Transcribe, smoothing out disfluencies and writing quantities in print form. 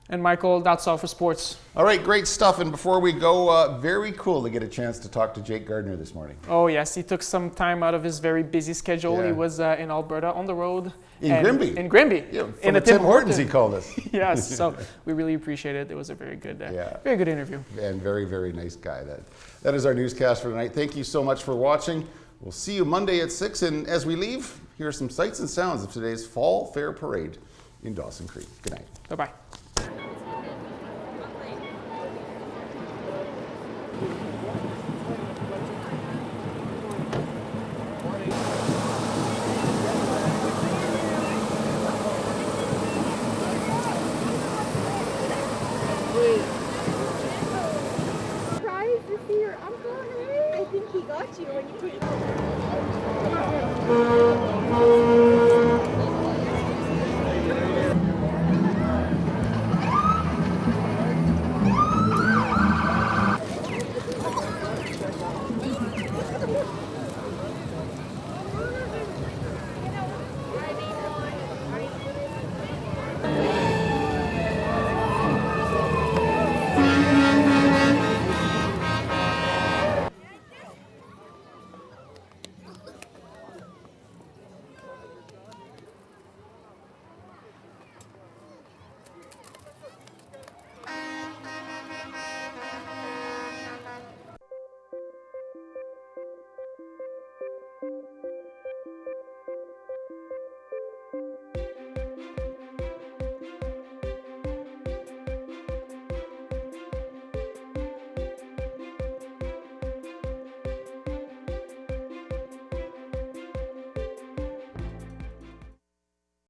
And Michael, that's all for sports. All right, great stuff. And before we go, very cool to get a chance to talk to Jake Gardner this morning. Oh yes, he took some time out of his very busy schedule. Yeah. He was in Alberta on the road. In Grimby. In Grimby. Yeah, in from a Tim Hortons, he called us. Yes, so we really appreciate it. It was a very good interview. And very, very nice guy. That is our newscast for tonight. Thank you so much for watching. We'll see you Monday at 6. And as we leave, here are some sights and sounds of today's Fall Fair Parade in Dawson Creek. Good night. Bye-bye. Surprised to see your uncle, hey? I think he got you when you put